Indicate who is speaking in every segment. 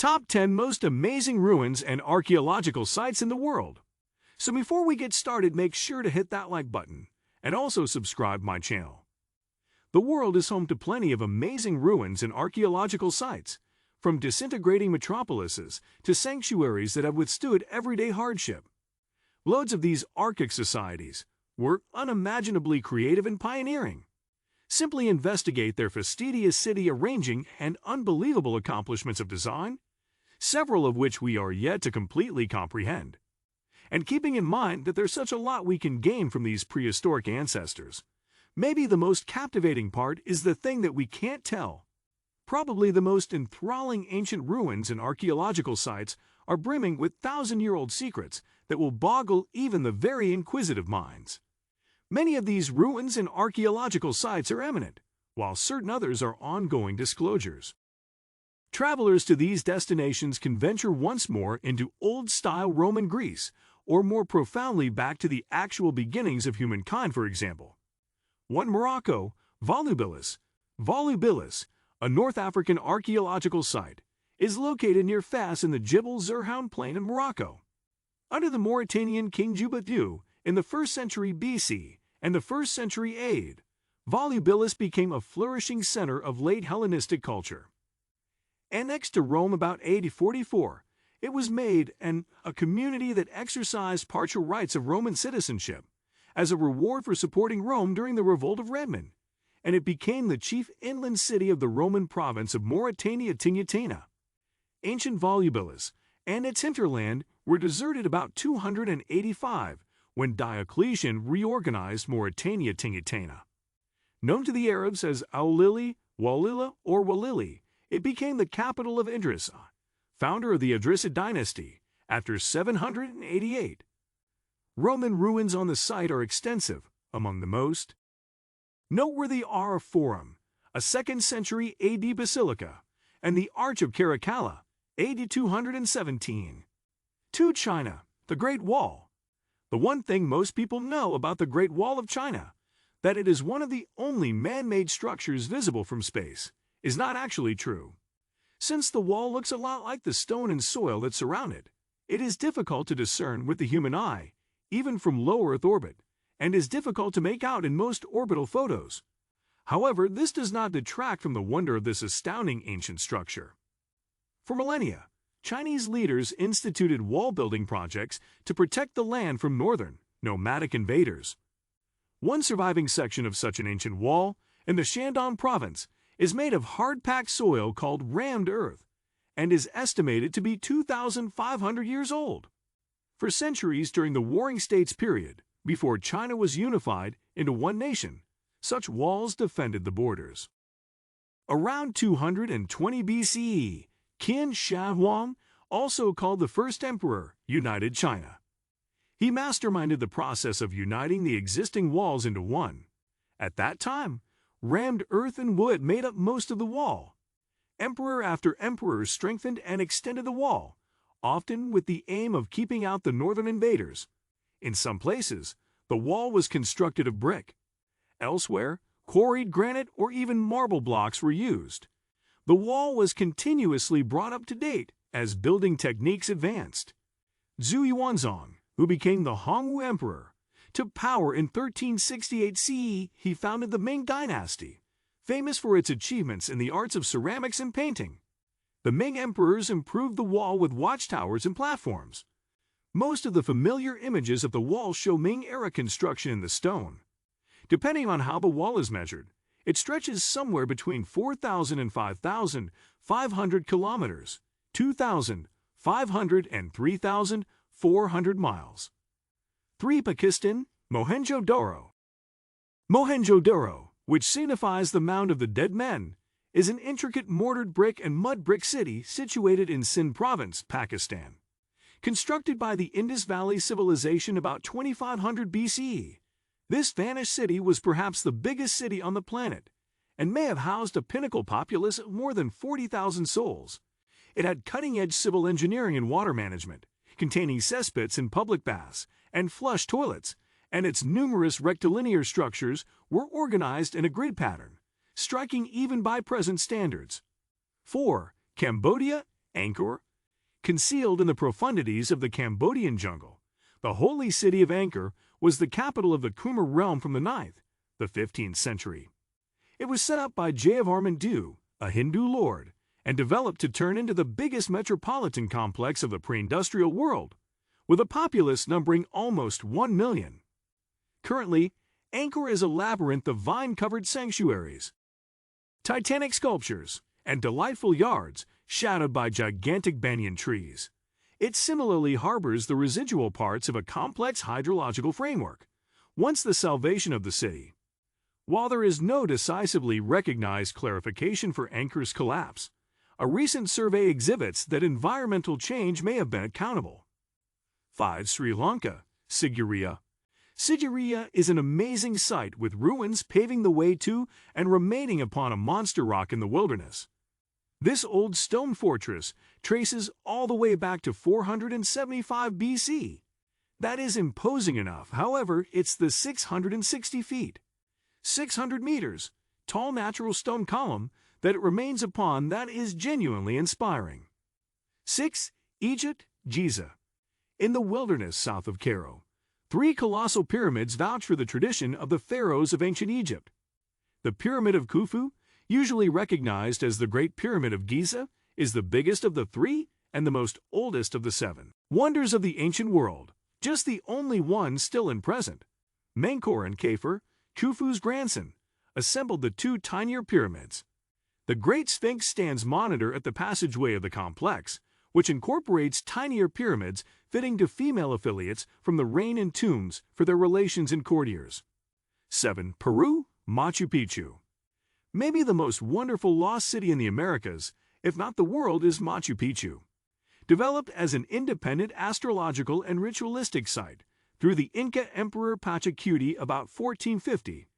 Speaker 1: Top 10 Most Amazing Ruins and Archaeological Sites in the World. So before we get started, make sure to hit that like button and also subscribe my channel. The world is home to plenty of amazing ruins and archaeological sites, from disintegrating metropolises to sanctuaries that have withstood everyday hardship. Loads of these archaic societies were unimaginably creative and pioneering. Simply investigate their fastidious city arranging and unbelievable accomplishments of design, several of which we are yet to completely comprehend. And keeping in mind that there's such a lot we can gain from these prehistoric ancestors, maybe the most captivating part is the thing that we can't tell. Probably the most enthralling ancient ruins and archaeological sites are brimming with thousand-year-old secrets that will boggle even the very inquisitive minds. Many of these ruins and archaeological sites are eminent, while certain others are ongoing disclosures. Travelers to these destinations can venture once more into old-style Roman Greece, or more profoundly back to the actual beginnings of humankind, for example. One Morocco, Volubilis, a North African archaeological site, is located near Fas in the Jebel Zurhoun plain in Morocco. Under the Mauritanian king Jubeidu in the 1st century BC and the 1st century AD, Volubilis became a flourishing center of late Hellenistic culture. Annexed to Rome about AD 44, it was made a community that exercised partial rights of Roman citizenship as a reward for supporting Rome during the Revolt of Redmond, and it became the chief inland city of the Roman province of Mauritania Tingitana. Ancient Volubilis and its hinterland were deserted about 285 when Diocletian reorganized Mauritania Tingitana. Known to the Arabs as Aulili, Walila, or Walili, it became the capital of Idrissa, founder of the Idrisid dynasty, after 788. Roman ruins on the site are extensive. Among the most noteworthy are a Forum, a 2nd century AD basilica, and the Arch of Caracalla, AD 217. 2. China, the Great Wall. The one thing most people know about the Great Wall of China, that it is one of the only man-made structures visible from space, is not actually true. Since the wall looks a lot like the stone and soil that surround it, it is difficult to discern with the human eye, even from low Earth orbit, and is difficult to make out in most orbital photos. However, this does not detract from the wonder of this astounding ancient structure. For millennia, Chinese leaders instituted wall-building projects to protect the land from northern, nomadic invaders. One surviving section of such an ancient wall, in the Shandong province, is made of hard-packed soil called rammed earth, and is estimated to be 2,500 years old. For centuries during the Warring States period, before China was unified into one nation, such walls defended the borders. Around 220 BCE, Qin Shi Huang, also called the first emperor, united China. He masterminded the process of uniting the existing walls into one. At that time, rammed earth and wood made up most of the wall. Emperor after emperor strengthened and extended the wall, often with the aim of keeping out the northern invaders. In some places, the wall was constructed of brick. Elsewhere, quarried granite or even marble blocks were used. The wall was continuously brought up to date as building techniques advanced. Zhu Yuanzong, who became the Hongwu Emperor, took power in 1368 CE. He founded the Ming dynasty, famous for its achievements in the arts of ceramics and painting. The Ming emperors improved the wall with watchtowers and platforms. Most of the familiar images of the wall show Ming-era construction in the stone. Depending on how the wall is measured, it stretches somewhere between 4,000 and 5,500 kilometers, 2,500 and 3,400 miles. 3. Pakistan, Mohenjo-Daro. Mohenjo-Daro, which signifies the Mound of the Dead Men, is an intricate mortared brick and mud brick city situated in Sindh province, Pakistan. Constructed by the Indus Valley civilization about 2500 BCE, this vanished city was perhaps the biggest city on the planet and may have housed a pinnacle populace of more than 40,000 souls. It had cutting-edge civil engineering and water management, containing cesspits and public baths and flush toilets, and its numerous rectilinear structures were organized in a grid pattern, striking even by present standards. 4. Cambodia Angkor, concealed in the profundities of the Cambodian jungle, the holy city of Angkor was the capital of the Khmer realm from the 9th, the 15th century. It was set up by Jayavarman, a Hindu lord, and developed to turn into the biggest metropolitan complex of the pre-industrial world, with a populace numbering almost 1 million. Currently, Angkor is a labyrinth of vine-covered sanctuaries, titanic sculptures, and delightful yards shadowed by gigantic banyan trees. It similarly harbors the residual parts of a complex hydrological framework, once the salvation of the city. While there is no decisively recognized clarification for Angkor's collapse, a recent survey exhibits that environmental change may have been accountable. 5. Sri Lanka, Sigiriya. Sigiriya is an amazing site with ruins paving the way to and remaining upon a monster rock in the wilderness. This old stone fortress traces all the way back to 475 BC. That is imposing enough, however, it's the 660 feet, 600 meters, tall natural stone column that it remains upon that is genuinely inspiring. 6. Egypt, Giza. In the wilderness south of Cairo, 3 colossal pyramids vouch for the tradition of the pharaohs of ancient Egypt. The Pyramid of Khufu, usually recognized as the Great Pyramid of Giza, is the biggest of the 3 and the most oldest of the 7 wonders of the ancient world, just the only one still in present. Menkaure and Khafre, Khufu's grandson, assembled the 2 tinier pyramids. The Great Sphinx stands monitor at the passageway of the complex, which incorporates tinier pyramids fitting to female affiliates from the reign and tombs for their relations and courtiers. 7. Peru, Machu Picchu. Maybe the most wonderful lost city in the Americas, if not the world, is Machu Picchu. Developed as an independent astrological and ritualistic site through the Inca Emperor Pachacuti about 1450,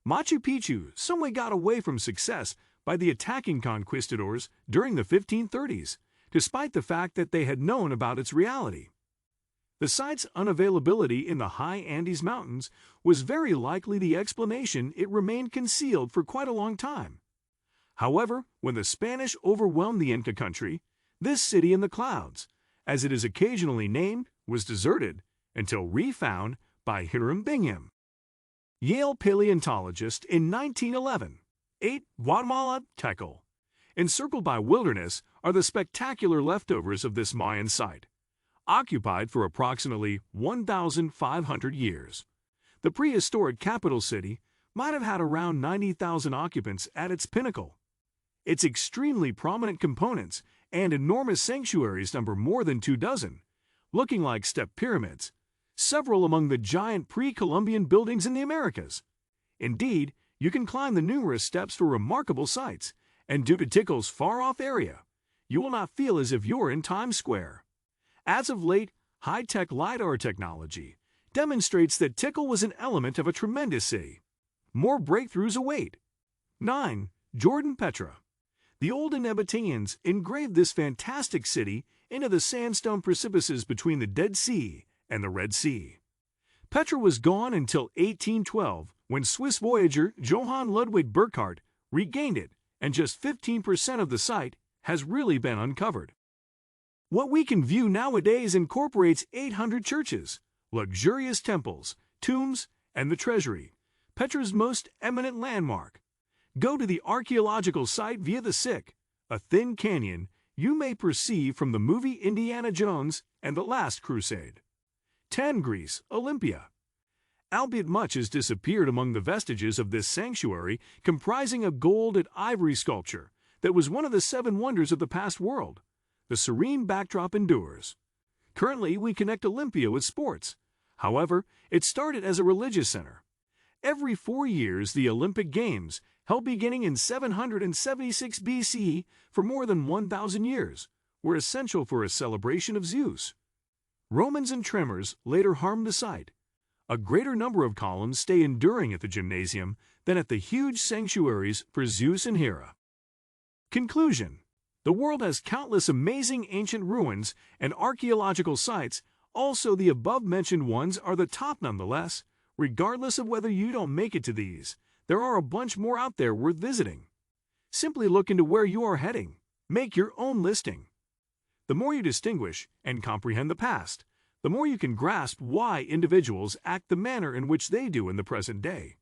Speaker 1: Machu Picchu someway got away from success by the attacking conquistadors during the 1530s, despite the fact that they had known about its reality. The site's unavailability in the high Andes Mountains was very likely the explanation it remained concealed for quite a long time. However, when the Spanish overwhelmed the Inca country, this city in the clouds, as it is occasionally named, was deserted until refound by Hiram Bingham, Yale paleontologist, in 1911. 8. Guatemala, Tekle. Encircled by wilderness are the spectacular leftovers of this Mayan site, occupied for approximately 1,500 years. The prehistoric capital city might have had around 90,000 occupants at its pinnacle. Its extremely prominent components and enormous sanctuaries number more than 2 dozen, looking like step pyramids, several among the giant pre-Columbian buildings in the Americas. Indeed, you can climb the numerous steps for remarkable sights, and due to Tekle's far-off area, you will not feel as if you're in Times Square. As of late, high-tech LiDAR technology demonstrates that Tekle was an element of a tremendous city. More breakthroughs await. 9. Jordan, Petra. The old Nabateans engraved this fantastic city into the sandstone precipices between the Dead Sea and the Red Sea. Petra was gone until 1812, when Swiss voyager Johann Ludwig Burckhardt regained it, and just 15% of the site has really been uncovered. What we can view nowadays incorporates 800 churches, luxurious temples, tombs, and the treasury, Petra's most eminent landmark. Go to the archaeological site via the Sick, a thin canyon you may perceive from the movie Indiana Jones and the Last Crusade. 10. Greece, Olympia. Albeit much has disappeared among the vestiges of this sanctuary comprising a gold and ivory sculpture that was one of the 7 wonders of the past world, the serene backdrop endures. Currently, we connect Olympia with sports. However, it started as a religious center. Every 4 years, the Olympic Games, held beginning in 776 BC for more than 1,000 years, were essential for a celebration of Zeus. Romans and tremors later harmed the site. A greater number of columns stay enduring at the gymnasium than at the huge sanctuaries for Zeus and Hera. Conclusion. The world has countless amazing ancient ruins and archaeological sites. Also, the above-mentioned ones are the top nonetheless. Regardless of whether you don't make it to these, there are a bunch more out there worth visiting. Simply look into where you are heading. Make your own listing. The more you distinguish and comprehend the past, the more you can grasp why individuals act the manner in which they do in the present day.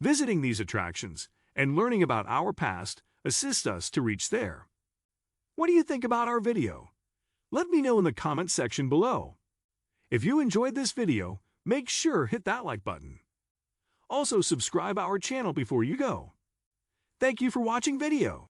Speaker 1: Visiting these attractions and learning about our past assists us to reach there. What do you think about our video? Let me know in the comment section below. If you enjoyed this video, make sure hit that like button. Also subscribe our channel before you go. Thank you for watching video.